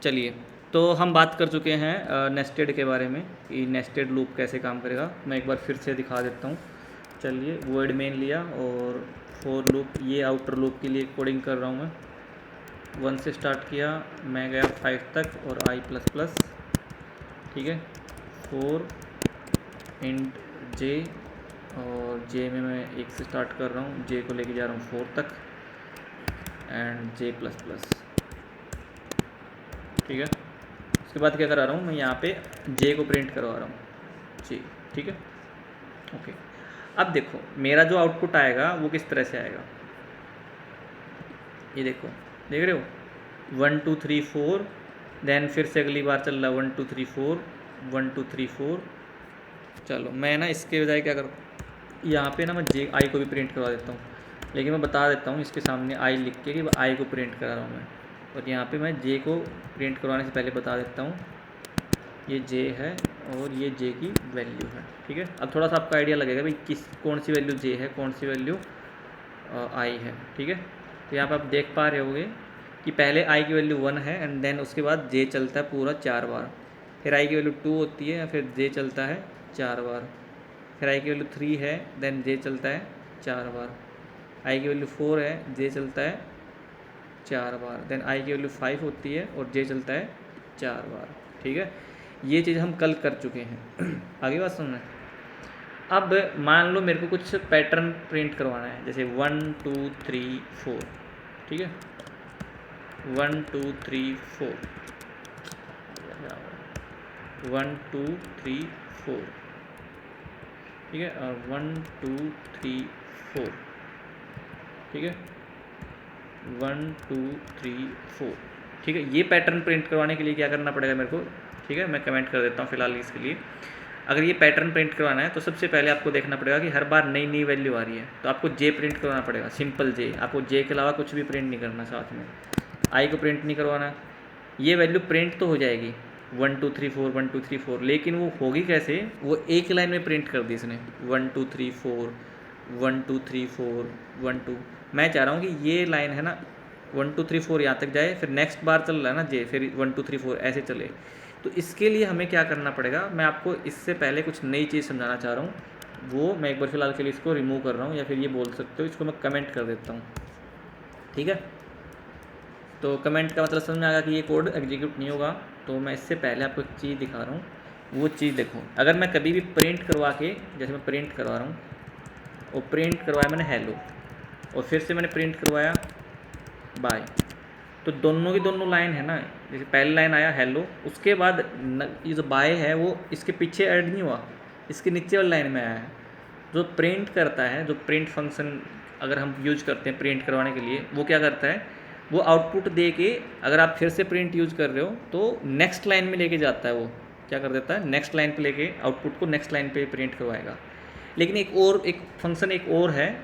चलिए, तो हम बात कर चुके हैं नेस्टेड के बारे में कि नेस्टेड लूप कैसे काम करेगा। मैं एक बार फिर से दिखा देता हूँ। चलिए, वॉइड मेन लिया और फॉर लूप, ये आउटर लूप के लिए कोडिंग कर रहा हूँ मैं। 1 से स्टार्ट किया, मैं गया 5 तक और आई प्लस प्लस, ठीक है। 4 इंट जे, और जे में मैं 1 से स्टार्ट कर रहा हूँ, जे को लेके जा रहा हूँ 4 तक एंड जे प्लस प्लस, ठीक है। उसके बाद क्या करा रहा हूँ मैं, यहाँ पे जे को प्रिंट करवा रहा हूँ जी, ठीक है, ओके। अब देखो मेरा जो आउटपुट आएगा वो किस तरह से आएगा, ये देखो, देख रहे हो 1 2 3 4, देन फिर से अगली बार चल रहा 1 2 3 4 1 2 3 4। चलो मैं ना इसके बजाय क्या करूँ, यहाँ पे ना मैं जे आई को भी प्रिंट करवा देता हूँ, लेकिन मैं बता देता हूँ इसके सामने आई लिख के कि आई को प्रिंट करा रहा हूँ मैं, और यहाँ पे मैं जे को प्रिंट करवाने से पहले बता देता हूँ ये जे है और ये जे की वैल्यू है, ठीक है। अब थोड़ा सा आपका आइडिया लगेगा भाई कौन सी वैल्यू जे है, कौन सी वैल्यू आई है, ठीक है। तो यहाँ पर आप देख पा रहे होगे कि पहले आई की वैल्यू 1 है एंड देन उसके बाद जे चलता है पूरा 4 बार, फिर आई की वैल्यू 2 होती है, फिर जे चलता है 4 बार, फिर आई की वैल्यू 3 है, देन जे चलता है 4 बार, आई की वैल्यू 4 है, जे चलता है 4 बार, देन आई की वैल्यू 5 होती है और जे चलता है 4 बार, ठीक है। ये चीज़ हम कल कर चुके हैं। आगे बात सुनना है। अब मान लो मेरे को कुछ पैटर्न प्रिंट करवाना है, जैसे 1 2 3 4, ठीक है, 1 2 3 4, 1 2 3 4, ठीक है, और 1 2 3 4, ठीक है, 1 2 3 4, ठीक है। ये पैटर्न प्रिंट करवाने के लिए क्या करना पड़ेगा मेरे को, ठीक है, मैं कमेंट कर देता हूँ फिलहाल इसके लिए। अगर ये पैटर्न प्रिंट करवाना है तो सबसे पहले आपको देखना पड़ेगा कि हर बार नई नई वैल्यू आ रही है, तो आपको जे प्रिंट करवाना पड़ेगा, सिंपल जे। आपको जे के अलावा कुछ भी प्रिंट नहीं करना, साथ में आई को प्रिंट नहीं करवाना। ये वैल्यू प्रिंट तो हो जाएगी 1 2 3 4 1 2 3 4, लेकिन वो होगी कैसे, वो एक लाइन में प्रिंट कर दी इसने 1 2 3 4 1 2 3 4 1 2। मैं चाह रहा हूँ कि ये लाइन है ना 1 2 3 4 यहाँ तक जाए, फिर नेक्स्ट बार चल रहा है ना जे, फिर 1 2 3 4 ऐसे चले। तो इसके लिए हमें क्या करना पड़ेगा, मैं आपको इससे पहले कुछ नई चीज़ समझाना चाह रहा हूँ, वो मैं एक बार फिलहाल के लिए इसको रिमूव कर रहा हूँ, या फिर ये बोल सकते हो इसको मैं कमेंट कर देता हूँ, ठीक है। तो कमेंट का मतलब समझ में आएगा कि ये कोड एग्जीक्यूट नहीं होगा। तो मैं इससे पहले आपको एक चीज़ दिखा रहा हूँ, वो चीज़ देखो। अगर मैं कभी भी प्रिंट करवा के, जैसे मैं प्रिंट करवा रहा हूँ, और प्रिंट करवाया मैंने हेलो, और फिर से मैंने प्रिंट करवाया बाय, तो दोनों की दोनों लाइन है ना, जैसे पहली लाइन आया हेलो, उसके बाद ये जो बाय है वो इसके पीछे ऐड नहीं हुआ, इसके नीचे वाली लाइन में आया है। जो प्रिंट करता है, जो प्रिंट फंक्शन अगर हम यूज करते हैं प्रिंट करवाने के लिए, वो क्या करता है, वो आउटपुट दे के अगर आप फिर से प्रिंट यूज कर रहे हो तो नेक्स्ट लाइन में लेके जाता है। वो क्या कर देता है, नेक्स्ट लाइन पे लेके आउटपुट को नेक्स्ट लाइन पे प्रिंट करवाएगा। लेकिन एक फंक्शन एक और है,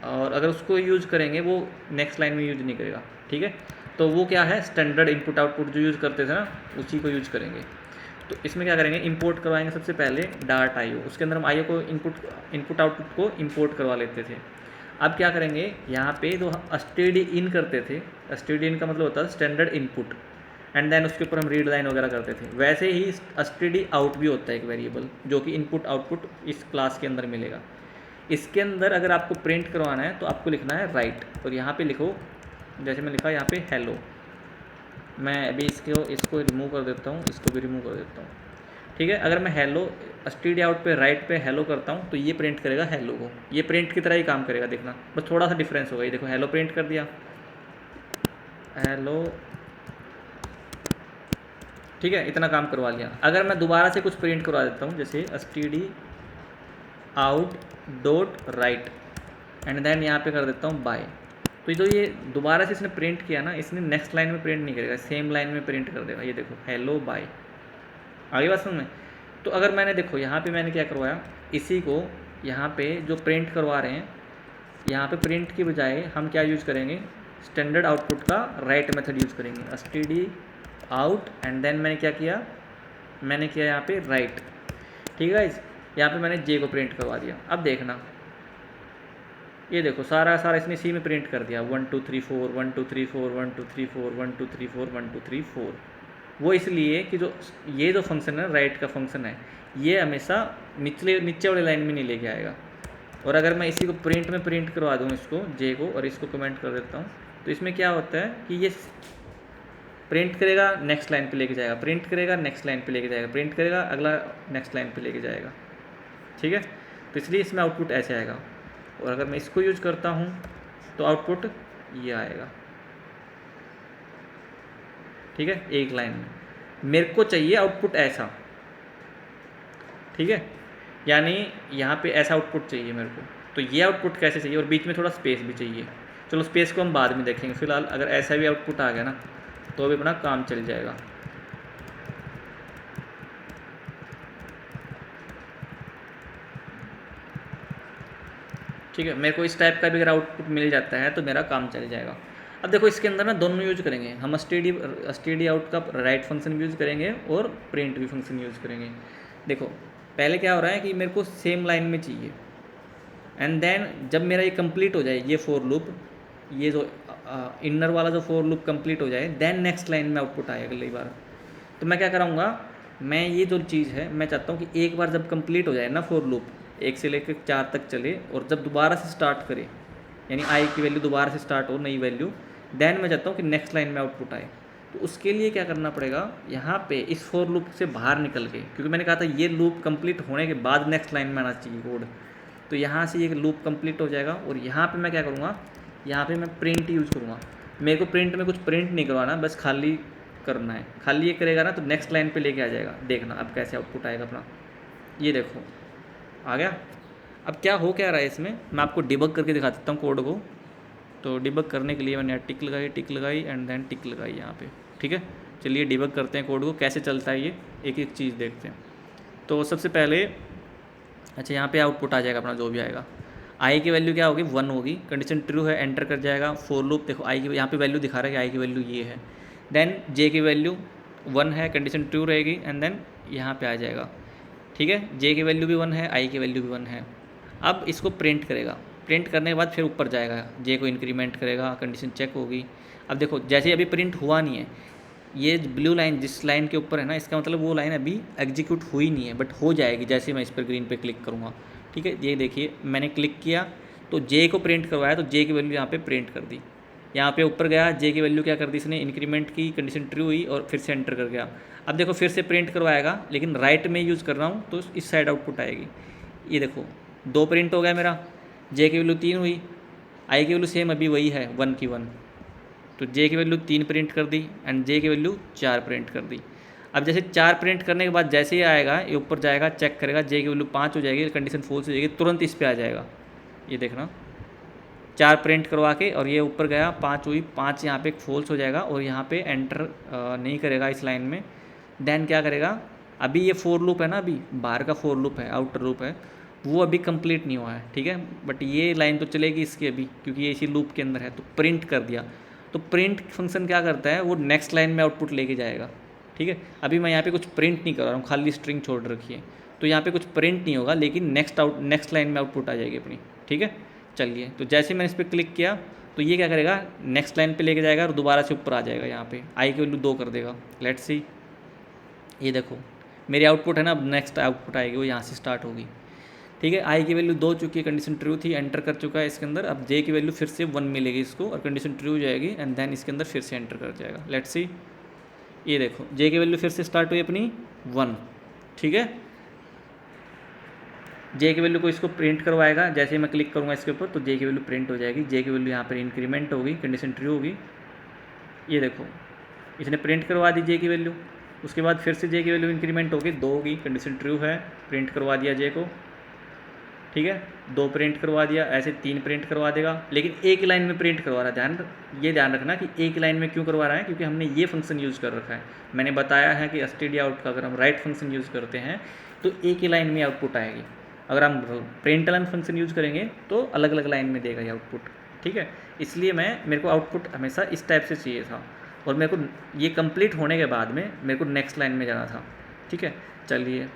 और अगर उसको यूज करेंगे वो नेक्स्ट लाइन में यूज नहीं करेगा, ठीक है। तो वो क्या है, स्टैंडर्ड इनपुट आउटपुट जो यूज़ करते थे ना, उसी को यूज करेंगे। तो इसमें क्या करेंगे, इंपोर्ट करवाएंगे सबसे पहले डार्ट आईओ, उसके अंदर हम आईओ को इनपुट आउटपुट को इंपोर्ट करवा लेते थे। अब क्या करेंगे, यहाँ पे जो स्टेडी इन करते थे, स्टेडी इन का मतलब होता है स्टैंडर्ड इनपुट, एंड देन उसके ऊपर हम रीड लाइन वगैरह करते थे। वैसे ही स्टेडी आउट भी होता है एक वेरिएबल, जो कि इनपुट आउटपुट इस क्लास के अंदर मिलेगा। इसके अंदर अगर आपको प्रिंट करवाना है तो आपको लिखना है राइट, और यहाँ पे लिखो, जैसे मैं लिखा यहाँ पे हेलो। मैं अभी इसको रिमूव कर देता हूँ, इसको भी रिमूव कर देता हूँ, ठीक है। अगर मैं हेलो स्टेडी आउट पे राइट पे हेलो करता हूँ तो ये प्रिंट करेगा हेलो को, ये प्रिंट की तरह ही काम करेगा, देखना बस थोड़ा सा डिफरेंस होगा। ये देखो हेलो प्रिंट कर दिया, हेलो, ठीक है, इतना काम करवा लिया। अगर मैं दोबारा से कुछ प्रिंट करवा देता हूँ, जैसे steady out dot write and then यहाँ पे कर देता हूँ बाय, तो जो ये दोबारा से इसने प्रिंट किया ना, इसने नेक्स्ट लाइन में प्रिंट नहीं करेगा, सेम लाइन में प्रिंट कर देगा। ये देखो हेलो बाय, आगे बात समझ में। तो अगर मैंने देखो यहाँ पे मैंने क्या करवाया, इसी को यहाँ पे जो प्रिंट करवा रहे हैं, यहाँ पे प्रिंट की बजाय हम क्या यूज़ करेंगे, स्टैंडर्ड आउटपुट का राइट मेथड यूज़ करेंगे, स्टेडी आउट एंड देन मैंने क्या किया, मैंने किया यहाँ पे राइट, ठीक है गाइस। यहाँ पे मैंने जे को प्रिंट करवा दिया। अब देखना, ये देखो सारा इसने सी में प्रिंट कर दिया, 1 2 3 4 1 2 3 4 1 2 3 4 1 2 3 4 1 2 3 4, वो इसलिए कि जो ये जो फंक्शन है राइट का फंक्शन है, ये हमेशा नीचे वाली लाइन में नहीं लेके आएगा। और अगर मैं इसी को प्रिंट में प्रिंट करवा दूँ इसको जे को, और इसको कमेंट कर देता हूँ, तो इसमें क्या होता है कि ये प्रिंट करेगा, नेक्स्ट लाइन पे लेके जाएगा, प्रिंट करेगा, नेक्स्ट लाइन पे लेके जाएगा, प्रिंट करेगा, अगला नेक्स्ट लाइन पे लेके जाएगा। ठीक है, तो इसलिए इसमें आउटपुट ऐसे आएगा। और अगर मैं इसको यूज करता हूँ तो आउटपुट ये आएगा। ठीक है, एक लाइन में मेरे को चाहिए आउटपुट ऐसा। ठीक है, यानी यहाँ पे ऐसा आउटपुट चाहिए मेरे को। तो ये आउटपुट कैसे चाहिए, और बीच में थोड़ा स्पेस भी चाहिए। चलो स्पेस को हम बाद में देखेंगे, फिलहाल अगर ऐसा भी आउटपुट आ गया ना तो भी अपना काम चल जाएगा। ठीक है, मेरे को इस टाइप का भी अगर आउटपुट मिल जाता है तो मेरा काम चल जाएगा। अब देखो इसके अंदर ना दोनों यूज करेंगे हम, std आउट का राइट फंक्शन यूज़ करेंगे और प्रिंट भी फंक्शन यूज़ करेंगे। देखो पहले क्या हो रहा है कि मेरे को सेम लाइन में चाहिए, एंड देन जब मेरा ये कंप्लीट हो जाए, ये फॉर लूप, ये जो इनर वाला जो फॉर लूप कंप्लीट हो जाए, देन नेक्स्ट लाइन में आउटपुट आए अगली बार। तो मैं क्या कराऊंगा, मैं ये जो चीज़ है मैं चाहता हूँ कि एक बार जब कंप्लीट हो जाए ना फॉर लूप, 1 से लेकर 4 तक चले, और जब दोबारा से स्टार्ट करे, यानी आई की वैल्यू दोबारा से स्टार्ट हो, नई वैल्यू, देन मैं चाहता हूँ कि नेक्स्ट लाइन में आउटपुट आए। तो उसके लिए क्या करना पड़ेगा, यहाँ पे इस फॉर लूप से बाहर निकल के, क्योंकि मैंने कहा था ये लूप कंप्लीट होने के बाद नेक्स्ट लाइन में आना चाहिए कोड, तो यहाँ से ये लूप कंप्लीट हो जाएगा। और यहाँ पे मैं क्या करूँगा, यहाँ पे मैं प्रिंट यूज़ करूँगा। मेरे को प्रिंट में कुछ प्रिंट नहीं करवाना, बस खाली करना है। खाली ये करेगा ना तो नेक्स्ट लाइन पे लेके आ जाएगा। देखना अब कैसे आउटपुट आएगा अपना, ये देखो आ गया। अब क्या हो क्या रहा है इसमें, मैं आपको डिबग करके दिखा देता हूँ कोड को। तो डिबग करने के लिए मैंने टिक लगाई एंड देन टिक लगाई यहाँ पे। ठीक है, चलिए डिबग करते हैं कोड को, कैसे चलता है ये, एक एक चीज़ देखते हैं। तो सबसे पहले अच्छा यहाँ पे आउटपुट आ जाएगा अपना जो भी आएगा। आई की वैल्यू क्या होगी, 1 होगी, कंडीशन ट्रू है, एंटर कर जाएगा। फॉर लूप देखो आई की यहाँ पे वैल्यू दिखा रहा है कि आई की वैल्यू ये है। देन जे की वैल्यू 1 है, कंडीशन ट्रू रहेगी, एंड देन यहाँ पे आ जाएगा। ठीक है, जे की वैल्यू भी 1 है, आई की वैल्यू भी 1 है। अब इसको प्रिंट करेगा, प्रिंट करने के बाद फिर ऊपर जाएगा, जे को इंक्रीमेंट करेगा, कंडीशन चेक होगी। अब देखो जैसे अभी प्रिंट हुआ नहीं है, ये ब्लू लाइन जिस लाइन के ऊपर है ना, इसका मतलब वो लाइन अभी एग्जीक्यूट हुई नहीं है, बट हो जाएगी जैसे मैं इस पर ग्रीन पे क्लिक करूँगा। ठीक है, ये देखिए मैंने क्लिक किया तो जे को प्रिंट करवाया, तो जे की वैल्यू यहाँ पे प्रिंट कर दी। यहाँ पे ऊपर गया, जे की वैल्यू क्या कर दी इसने, इंक्रीमेंट की, कंडीशन ट्रू हुई, और फिर से एंटर कर गया। अब देखो फिर से प्रिंट करवाएगा, लेकिन राइट में यूज़ कर रहा हूँ तो इस साइड आउटपुट आएगी। ये देखो 2 प्रिंट हो गया मेरा, जे की वैल्यू 3 हुई, आई की वैल्यू सेम अभी वही है 1 की 1, तो जे की वैल्यू 3 प्रिंट कर दी, एंड जे की वैल्यू 4 प्रिंट कर दी। अब जैसे 4 प्रिंट करने के बाद जैसे ही आएगा ये ऊपर जाएगा, चेक करेगा, जे की वैल्यू 5 हो जाएगी, कंडीशन फॉल्स हो जाएगी, तुरंत इस पर आ जाएगा। ये देखना 4 प्रिंट करवा के, और ये ऊपर गया 5 हुई, 5 यहाँ पे फॉल्स हो जाएगा, और यहाँ पे एंटर नहीं करेगा इस लाइन में। देन क्या करेगा, अभी ये फॉर लूप है ना, अभी बाहर का फॉर लूप है, आउटर लूप है, वो अभी कंप्लीट नहीं हुआ है। ठीक है, बट ये लाइन तो चलेगी इसकी अभी, क्योंकि ये इसी लूप के अंदर है। तो प्रिंट कर दिया, तो प्रिंट फंक्शन क्या करता है, वो नेक्स्ट लाइन में आउटपुट लेके जाएगा। ठीक है, अभी मैं यहाँ पे कुछ प्रिंट नहीं कर रहा हूँ, खाली स्ट्रिंग छोड़ रखी है, तो यहाँ पे कुछ प्रिंट नहीं होगा, लेकिन नेक्स्ट लाइन में आउटपुट आ जाएगी अपनी। ठीक है, चलिए, तो जैसे मैंने इस पर क्लिक किया तो ये क्या करेगा, नेक्स्ट लाइन पे लेके जाएगा और दोबारा से ऊपर आ जाएगा। यहाँ पे आई की वैल्यू 2 कर देगा। लेट्स सी, ये देखो मेरी आउटपुट है ना, अब नेक्स्ट आउटपुट आएगी वो यहाँ से स्टार्ट होगी। ठीक है, आई की वैल्यू 2 चुकी है, कंडीशन ट्रू थी, एंटर कर चुका है इसके अंदर। अब जे की वैल्यू फिर से 1 मिलेगी इसको, और कंडीशन ट्रू हो जाएगी, एंड देन इसके अंदर फिर से एंटर कर जाएगा। लेट्स सी, ये देखो जे की वैल्यू फिर से स्टार्ट हुई अपनी 1। ठीक है, जे की वैल्यू को इसको प्रिंट करवाएगा, जैसे ही मैं क्लिक करूँगा इसके ऊपर तो जे की वैल्यू प्रिंट हो जाएगी। जे की वैल्यू यहाँ पर इंक्रीमेंट होगी, कंडीशन ट्रू होगी। ये देखो इसने प्रिंट करवा दी जे की वैल्यू, उसके बाद फिर से जे की वैल्यू इंक्रीमेंट होगी, 2 होगी, कंडीशन ट्रू है, प्रिंट करवा दिया जे को। ठीक है, 2 प्रिंट करवा दिया, ऐसे 3 प्रिंट करवा देगा, लेकिन एक ही लाइन में प्रिंट करवा रहा है। ध्यान रखना कि एक लाइन में क्यों करवा रहा है, क्योंकि हमने ये फंक्शन यूज़ कर रखा है। मैंने बताया है कि std आउट का अगर हम राइट फंक्शन यूज़ करते हैं तो एक ही लाइन में आउटपुट आएगी। अगर हम प्रिंटलन फंक्शन यूज़ करेंगे तो अलग अलग लाइन में देगा ये आउटपुट। ठीक है, इसलिए मेरे को आउटपुट हमेशा इस टाइप से चाहिए था, और मेरे को ये कंप्लीट होने के बाद में मेरे को नेक्स्ट लाइन में जाना था। ठीक है, चलिए,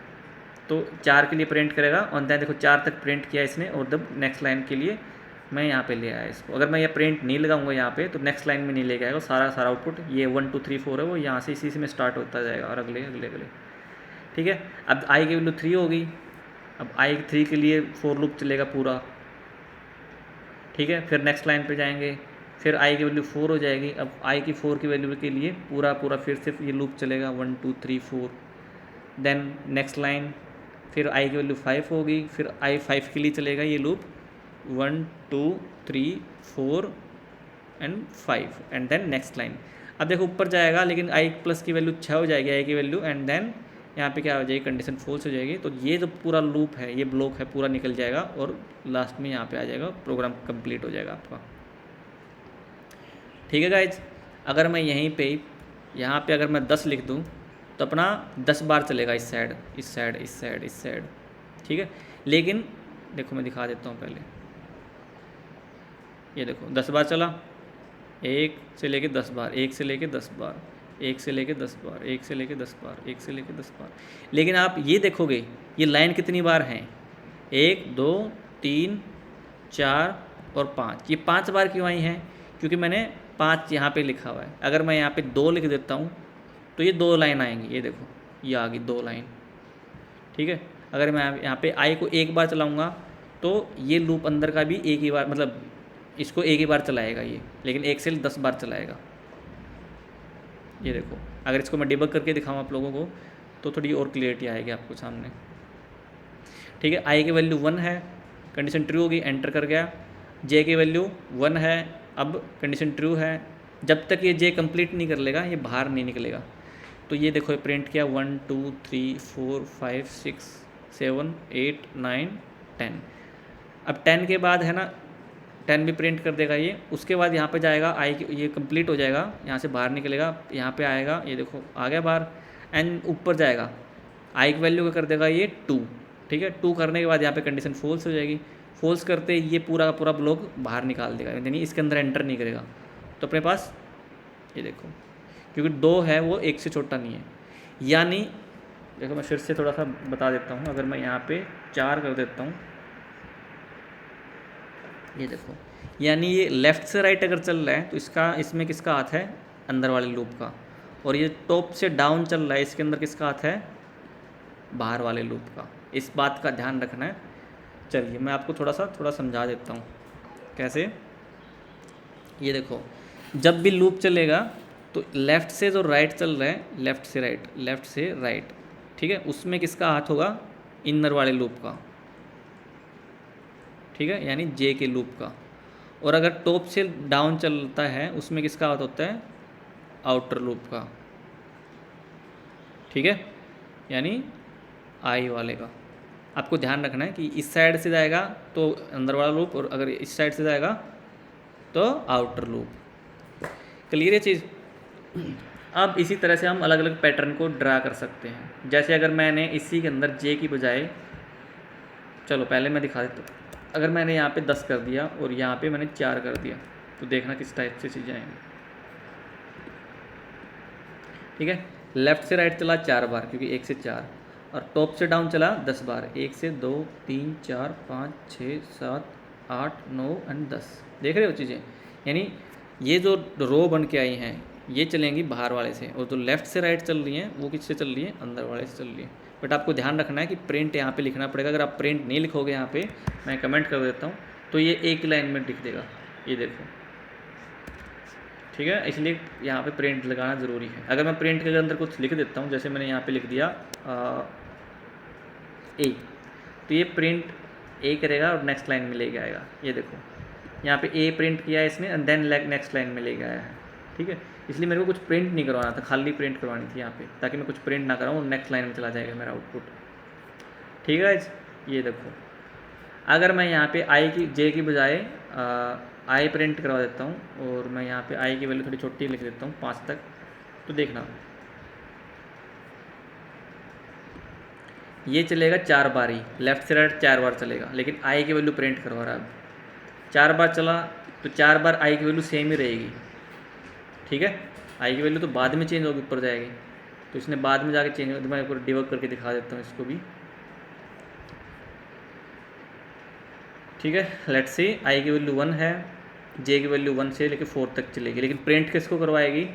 तो 4 के लिए प्रिंट करेगा, और देन देखो 4 तक प्रिंट किया इसने, और जब नेक्स्ट लाइन के लिए मैं यहाँ पे ले आया इसको। अगर मैं ये प्रिंट नहीं लगाऊंगा यहाँ पे तो नेक्स्ट लाइन में नहीं लेके आएगा, सारा सारा आउटपुट ये 1 2 3 4 है वो यहाँ से इसी से में स्टार्ट होता जाएगा और अगले अगले अगले। ठीक है, अब आई की वैल्यू 3 होगी, अब आई 3 के लिए फोर लूप चलेगा पूरा। ठीक है, फिर नेक्स्ट लाइन पे जाएंगे, फिर आई की वैल्यू 4 हो जाएगी। अब आई की 4 की वैल्यू के लिए पूरा पूरा फिर से ये लूप चलेगा 1 2 3 4। देन नेक्स्ट लाइन, फिर आई की वैल्यू 5 होगी, फिर आई 5 के लिए चलेगा ये loop 1 2 3 4 and 5 and then next line. अब देखो ऊपर जाएगा लेकिन आई प्लस की वैल्यू 6 हो जाएगी आई की वैल्यू, एंड देन यहाँ पे क्या हो जाएगी, कंडीशन फॉल्स हो जाएगी। तो ये जो पूरा लूप है, ये ब्लॉक है, पूरा निकल जाएगा और लास्ट में यहाँ पे आ जाएगा, प्रोग्राम कंप्लीट हो जाएगा आपका। ठीक है गाइज, अगर मैं यहीं पे यहाँ पे अगर मैं 10 लिख दूँ तो अपना 10 बार चलेगा इस साइड इस साइड इस साइड इस साइड। ठीक है, लेकिन देखो मैं दिखा देता हूँ पहले, ये देखो 10 बार चला, 1 से लेके 10 बार, 1 से लेके 10 बार, 1 से लेके 10 बार, 1 से लेके 10 बार, 1 से लेके 10 बार। लेकिन आप ये देखोगे ये लाइन कितनी बार हैं, 1 2 3 4 और 5। ये 5 बार क्यों आई हैं, क्योंकि मैंने 5 यहाँ पे लिखा हुआ है। अगर मैं यहाँ पे 2 लिख देता हूँ तो ये 2 लाइन आएंगी, ये देखो ये आ गई 2 लाइन। ठीक है, अगर मैं यहाँ पे आई को 1 बार चलाऊँगा तो ये लूप अंदर का भी एक ही बार, मतलब इसको एक ही बार चलाएगा ये, लेकिन 1 से 10 बार चलाएगा। ये देखो, अगर इसको मैं डिबग करके दिखाऊँ आप लोगों को तो थोड़ी और क्लियरिटी आएगी आपको सामने। ठीक है, आई की वैल्यू 1 है, कंडीशन ट्रू होगी, एंटर कर गया। जे की वैल्यू 1 है, अब कंडीशन ट्रू है, जब तक ये जे कंप्लीट नहीं कर लेगा ये बाहर नहीं निकलेगा। तो ये देखो ये प्रिंट किया 1 2 3 4 5 6 7 8 9 10। अब 10 के बाद है ना 10 भी प्रिंट कर देगा ये। उसके बाद यहाँ पे जाएगा आई ये कंप्लीट हो जाएगा, यहाँ से बाहर निकलेगा, यहाँ पे आएगा, ये देखो आ गया बाहर, एंड ऊपर जाएगा आई की वैल्यू का कर देगा ये 2। ठीक है, 2 करने के बाद यहाँ पे कंडीशन फॉल्स हो जाएगी, फॉल्स करते ये पूरा का पूरा ब्लॉक बाहर निकाल देगा, यानी इसके अंदर एंटर नहीं करेगा। तो अपने पास ये देखो, क्योंकि 2 है वो 1 से छोटा नहीं है, यानी देखो मैं फिर से थोड़ा सा बता देता हूँ। अगर मैं यहाँ पे 4 कर देता हूँ, ये देखो, यानी ये लेफ़्ट से राइट अगर चल रहा है तो इसका इसमें किसका हाथ है, अंदर वाले लूप का, और ये टॉप से डाउन चल रहा है इसके अंदर किसका हाथ है, बाहर वाले लूप का। इस बात का ध्यान रखना है। चलिए मैं आपको थोड़ा समझा देता हूँ कैसे। ये देखो, जब भी लूप चलेगा तो लेफ़्ट से जो राइट चल रहा है, लेफ़्ट से राइट, लेफ़्ट से राइट, ठीक है, उसमें किसका हाथ होगा, इनर वाले लूप का। ठीक है, यानी जे के लूप का। और अगर टॉप से डाउन चलता है उसमें किसका हाथ होता है, आउटर लूप का। ठीक है, यानी आई वाले का। आपको ध्यान रखना है कि इस साइड से जाएगा तो अंदर वाला लूप, और अगर इस साइड से जाएगा तो आउटर लूप। क्लियर है चीज़। अब इसी तरह से हम अलग अलग पैटर्न को ड्रा कर सकते हैं। जैसे अगर मैंने इसी के अंदर जे की बजाय, चलो पहले मैं दिखा देता हूँ, अगर मैंने यहाँ पे 10 कर दिया और यहाँ पे मैंने 4 कर दिया तो देखना किस टाइप से चीज़ें आएंगी। ठीक है, लेफ़्ट से राइट चला 4 बार क्योंकि 1 से 4, और टॉप से डाउन चला 10 बार, 1 से 2 3 4 5 6 7 8 9 एंड 10। देख रहे हो चीज़ें, यानी ये जो रो बन के आई हैं ये चलेंगी बाहर वाले से, और जो लेफ़्ट से राइट चल रही हैं वो किससे चल रही हैं, अंदर वाले से चल रही है। बट आपको ध्यान रखना है कि प्रिंट यहाँ पे लिखना पड़ेगा। अगर आप प्रिंट नहीं लिखोगे यहाँ पे, मैं कमेंट कर देता हूँ, तो ये एक लाइन में लिख देगा, ये देखो। ठीक है, इसलिए यहाँ पे प्रिंट लगाना ज़रूरी है। अगर मैं प्रिंट के अंदर कुछ लिख देता हूँ, जैसे मैंने यहाँ पे लिख दिया ए, तो ये प्रिंट ए करेगा और नेक्स्ट लाइन में लेके आएगा। ये देखो यहाँ पे ए प्रिंट किया है इसने, एंड देन नेक्स्ट लाइन में लेके आया है। ठीक है, इसलिए मेरे को कुछ प्रिंट नहीं करवाना था, खाली प्रिंट करवानी थी यहाँ पे, ताकि मैं कुछ प्रिंट ना कराऊँ और नेक्स्ट लाइन में चला जाएगा मेरा आउटपुट। ठीक है, ये देखो, अगर मैं यहाँ पे आई की जे की बजाय आई प्रिंट करवा देता हूँ, और मैं यहाँ पे आई की वैल्यू थोड़ी छोटी लिख देता हूँ 5 तक, तो देखना ये चलेगा 4 बार ही, लेफ़्ट से राइट 4 बार चलेगा, लेकिन आई की वैल्यू प्रिंट करवा रहा है। अब 4 बार चला तो 4 बार आई की वैल्यू सेम ही रहेगी। ठीक है, आई की वैल्यू तो बाद में चेंज होगी, ऊपर जाएगी, तो इसने बाद में जाके चेंज हो। तो मैं एक बार डिबग करके दिखा देता हूँ इसको भी। ठीक है, लेट्स सी आई की वैल्यू 1 है, जे की वैल्यू 1 से लेके 4 तक चलेगी, लेकिन प्रिंट किसको करवाएगी,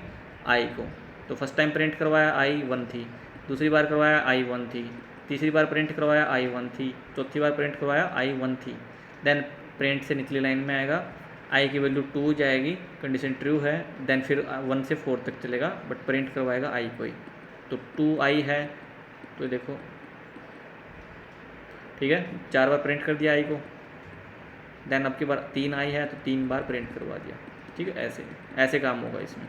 आई को। तो फर्स्ट टाइम प्रिंट करवाया आई 1 थी, दूसरी बार करवाया आई 1 थी, तीसरी बार प्रिंट करवाया आई 1 थी, चौथी बार प्रिंट करवाया आई 1 थी। देन प्रिंट से निचली लाइन में आएगा, आई की वैल्यू 2 जाएगी, कंडीशन ट्रू है, देन फिर 1 से 4 तक चलेगा, बट प्रिंट करवाएगा आई को ही। तो 2 आई है, तो देखो ठीक है, 4 बार प्रिंट कर दिया आई को, देन अब की बार 3 आई है तो 3 बार प्रिंट करवा दिया। ठीक है, ऐसे ऐसे काम होगा इसमें।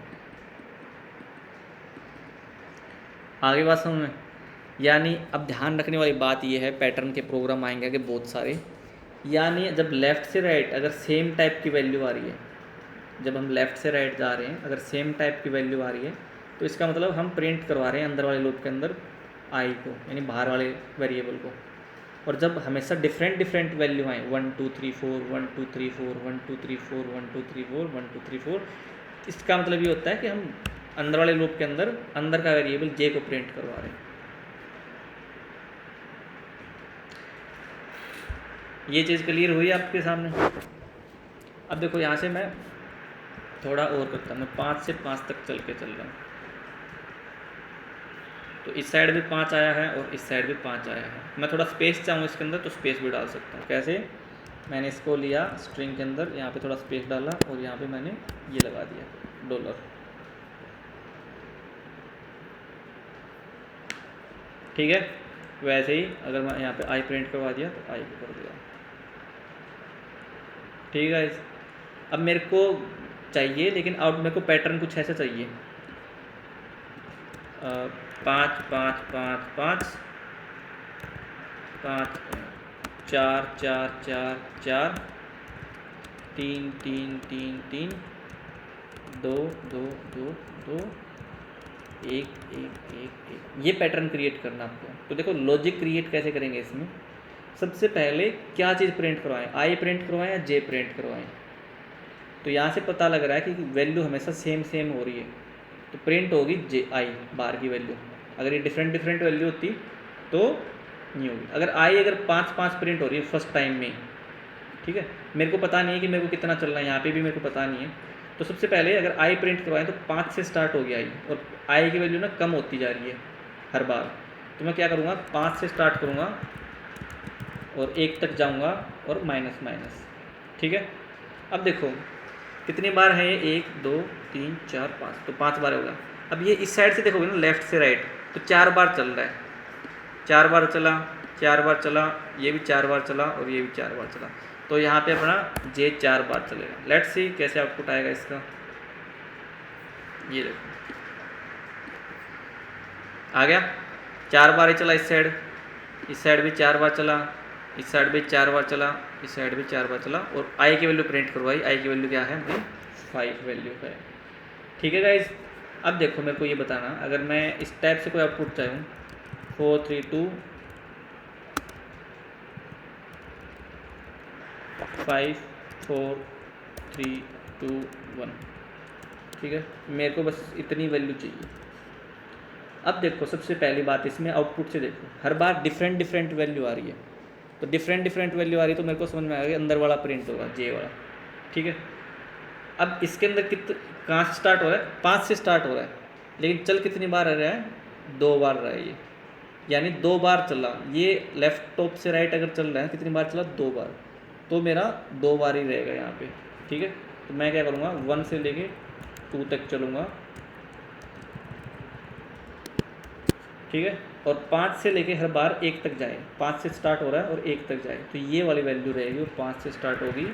आगे बात समझ में, यानी अब ध्यान रखने वाली बात यह है, पैटर्न के प्रोग्राम आएंगे आगे बहुत सारे, यानी जब लेफ़्ट से राइट अगर सेम टाइप की वैल्यू आ रही है, जब हम लेफ़्ट से राइट जा रहे हैं अगर सेम टाइप की वैल्यू आ रही है, तो इसका मतलब हम प्रिंट करवा रहे हैं अंदर वाले लूप के अंदर आई को, यानी बाहर वाले वेरिएबल को। और जब हमेशा डिफरेंट डिफरेंट वैल्यू आए 1 2 3 4 1 2 3 4 1 2 3 4 1 2 3 4 1 2 3 4, इसका मतलब ये होता है कि हम अंदर वाले लूप के अंदर अंदर का वेरिएबल जे को प्रिंट करवा रहे हैं। ये चीज़ क्लियर हुई आपके सामने। अब देखो यहाँ से मैं थोड़ा और करता हूँ, मैं 5 से 5 तक चल रहा हूँ, तो इस साइड भी 5 आया है और इस साइड भी 5 आया है। मैं थोड़ा स्पेस चाहूँ इसके अंदर तो स्पेस भी डाल सकता हूँ। कैसे, मैंने इसको लिया स्ट्रिंग के अंदर, यहाँ पे थोड़ा स्पेस डाला और यहाँ पे मैंने ये लगा दिया डॉलर। ठीक है, वैसे ही अगर मैं यहाँ पे आई प्रिंट करवा दिया तो आई को कर दिया। ठीक है, अब मेरे को चाहिए, लेकिन आउट मेरे को पैटर्न कुछ ऐसा चाहिए, 5 5 5 5 5 4 4 4 4 3 3 3 3 2 2 2 2 1 1 1 1, ये पैटर्न क्रिएट करना आपको। तो देखो लॉजिक क्रिएट कैसे करेंगे इसमें, सबसे पहले क्या चीज़ प्रिंट करवाएं, आई प्रिंट करवाएं या जे प्रिंट करवाएं। तो यहाँ से पता लग रहा है कि वैल्यू हमेशा सेम सेम हो रही है, तो प्रिंट होगी जे आई बार की वैल्यू। अगर ये डिफरेंट डिफरेंट वैल्यू होती तो नहीं होगी। अगर आई अगर 5 5 प्रिंट हो रही है फर्स्ट टाइम में, ठीक है, मेरे को पता नहीं है कि मेरे को कितना चलना है, यहाँ पे भी मेरे को पता नहीं है, तो सबसे पहले अगर आई प्रिंट करवाएं तो 5 से स्टार्ट हो गया आई, और आई की वैल्यू ना कम होती जा रही है हर बार। तो मैं क्या करूँगा, 5 से स्टार्ट करूँगा और 1 तक जाऊँगा और माइनस माइनस। ठीक है, अब देखो कितनी बार है ये, 1 2 3 4 5, तो 5 बार होगा। अब ये इस साइड से देखोगे ना लेफ़्ट से राइट, तो 4 बार चल रहा है, 4 बार चला, 4 बार चला, ये भी 4 बार चला और ये भी 4 बार चला, तो यहाँ पे अपना जे 4 बार चलेगा। लेट्स सी कैसे आउटपुट आएगा इसका। ये देखो आ गया, 4 बार ही चला इस साइड भी 4 बार चला, इस साइड भी 4 बार चला, इस साइड भी 4 बार चला, और आई की वैल्यू प्रिंट करवाई। आई की वैल्यू क्या है, 5 वैल्यू है। ठीक है गाइज, अब देखो मेरे को ये बताना, अगर मैं इस टाइप से कोई आउटपुट चाहूँ 4 3 2 5 4 3 2 1, ठीक है, मेरे को बस इतनी वैल्यू चाहिए। अब देखो सबसे पहली बात इसमें आउटपुट से देखो, हर बार डिफरेंट डिफरेंट वैल्यू आ रही है, तो डिफरेंट डिफरेंट वैल्यू आ रही है तो मेरे को समझ में आएगा अंदर वाला प्रिंट होगा जे वाला। ठीक है, अब इसके अंदर कहाँ से स्टार्ट हो रहा है, 5 से स्टार्ट हो रहा है, लेकिन चल कितनी बार रह रहा है, 2 बार रहा है ये, यानी 2 बार चला। ये लेफ्ट टॉप से राइट अगर चल रहा है कितनी बार चला, 2 बार, तो मेरा 2 बार ही रहेगा यहाँ पे। ठीक है, तो मैं क्या करूँगा, 1 से लेके 2 तक चलूँगा। ठीक है, और 5 से लेके हर बार 1 तक जाए, 5 से स्टार्ट हो रहा है और 1 तक जाए, तो ये वाली वैल्यू रहेगी, और 5 से स्टार्ट होगी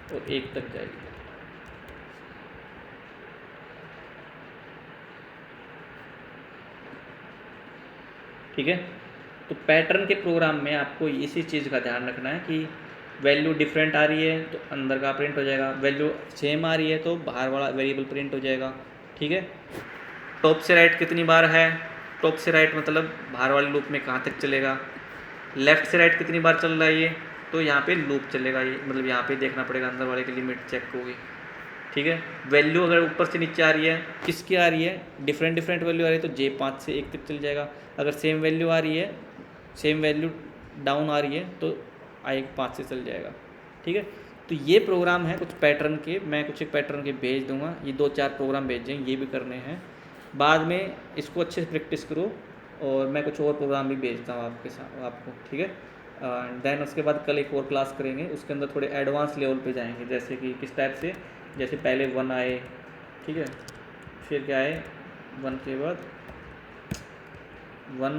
और 1 तक जाएगी। ठीक है, तो पैटर्न के प्रोग्राम में आपको इसी चीज़ का ध्यान रखना है कि वैल्यू डिफरेंट आ रही है तो अंदर का प्रिंट हो जाएगा, वैल्यू सेम आ रही है तो बाहर वाला वेरिएबल प्रिंट हो जाएगा। ठीक है, टॉप से राइट कितनी बार है, टॉप से राइट मतलब बाहर वाले लूप में कहाँ तक चलेगा, लेफ़्ट से राइट कितनी बार चल रहा है ये, तो यहाँ पे लूप चलेगा ये, मतलब यहाँ पे देखना पड़ेगा अंदर वाले की लिमिट चेक होगी। ठीक है, वैल्यू अगर ऊपर से नीचे आ रही है, किसकी आ रही है, डिफरेंट डिफरेंट वैल्यू आ रही है तो जे 5 से 1 तक चल जाएगा। अगर सेम वैल्यू आ रही है, सेम वैल्यू डाउन आ रही है तो आई 5 से चल जाएगा। ठीक है, तो ये प्रोग्राम है कुछ पैटर्न के, मैं कुछ एक पैटर्न के भेज दूंगा, ये 2-4 प्रोग्राम भेजें, ये भी करने हैं। बाद में इसको अच्छे से प्रैक्टिस करो और मैं कुछ और प्रोग्राम भी भेजता हूँ आपके साथ आपको। ठीक है, देन उसके बाद कल एक और क्लास करेंगे, उसके अंदर थोड़े एडवांस लेवल पे जाएंगे, जैसे कि किस टाइप से, जैसे पहले 1 आए, ठीक है, फिर क्या आए 1 के बाद 1,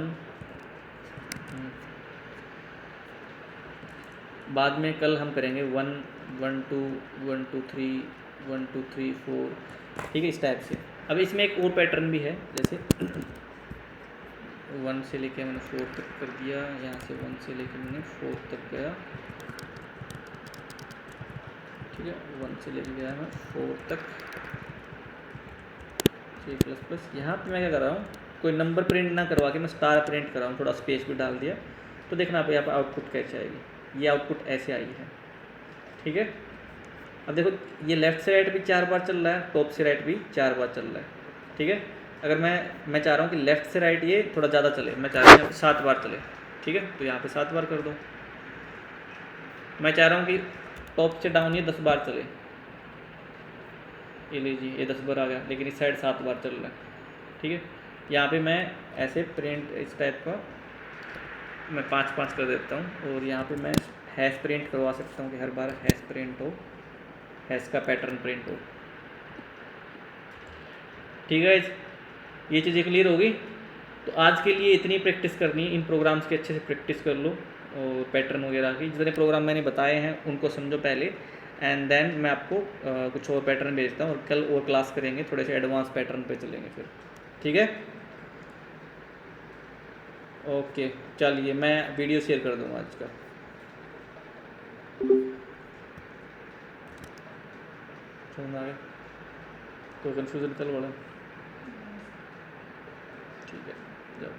बाद में कल हम करेंगे 1 1 2 1 2 3 1 2 3 4। ठीक है, इस टाइप से। अब इसमें एक और पैटर्न भी है, जैसे 1 से लेके मैंने 4 तक कर दिया, यहाँ से 1 से लेके मैंने 4 तक गया। ठीक है, 1 से लेके गया मैं 4 तक, C++। यहाँ पे मैं क्या कर रहा हूँ, कोई नंबर प्रिंट ना करवा के मैं स्टार प्रिंट कर रहा हूँ, थोड़ा स्पेस भी डाल दिया। तो देखना आप यहाँ पर आउटपुट कैसे आएगी, ये आउटपुट ऐसे आई है। ठीक है, अब देखो ये लेफ़्ट से राइट भी 4 बार चल रहा है, टॉप से राइट भी 4 बार चल रहा है। ठीक है, अगर मैं चाह रहा हूँ कि लेफ़्ट से राइट ये थोड़ा ज़्यादा चले, मैं चाह रहा हूँ यहाँ पे 7 बार चले। ठीक है, तो यहाँ पे 7 बार कर दो। मैं चाह रहा हूँ कि टॉप से डाउन ये 10 बार चले, ये लीजिए ये 10 बार आ गया, लेकिन इस साइड 7 बार चल रहा है। ठीक है, यहाँ पे मैं ऐसे प्रिंट इस टाइप का मैं 5-5 कर देता हूँ, और यहाँ पे मैं हैश प्रिंट करवा सकता हूँ कि हर बार हैश प्रिंट हो, हैश का पैटर्न प्रिंट हो। ठीक है, ये चीज़ें क्लियर होगी। तो आज के लिए इतनी प्रैक्टिस करनी है, इन प्रोग्राम्स की अच्छे से प्रैक्टिस कर लो, और पैटर्न वगैरह की जितने प्रोग्राम मैंने बताए हैं उनको समझो पहले, एंड देन मैं आपको कुछ और पैटर्न भेजता हूँ, और कल और क्लास करेंगे, थोड़े से एडवांस पैटर्न पे चलेंगे फिर। ठीक है, ओके, चलिए मैं वीडियो शेयर कर दूँगा आज का। तो कन्फ्यूज़न कल बड़ा। ठीक है, जाओ।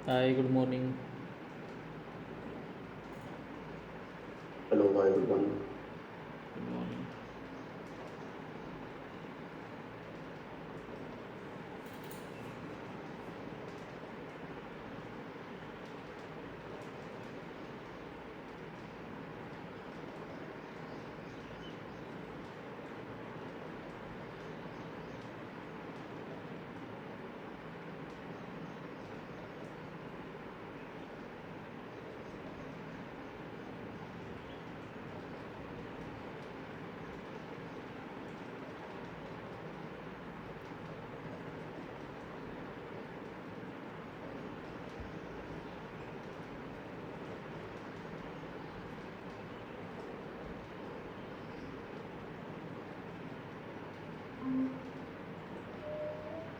हाय, गुड मॉर्निंग। हेलो भाई, good morning. Good morning.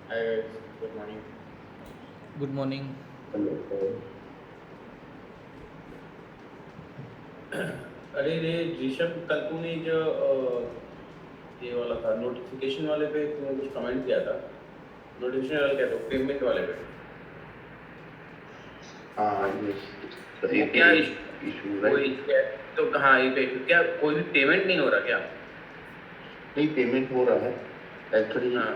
Hi guys, good morning. Good morning. Hello. अरे रे ऋषभ, कल तूने जो ये वाला था नोटिफिकेशन वाले पे तूने कुछ कमेंट किया था। नोटिफिकेशन वाला क्या था, पेमेंट वाले पे? हाँ ये वो क्या इशू कोई है। तो हाँ, ये पे क्या कोई भी पेमेंट नहीं हो रहा क्या? नहीं, पेमेंट हो रहा है एक्चुअली। हाँ।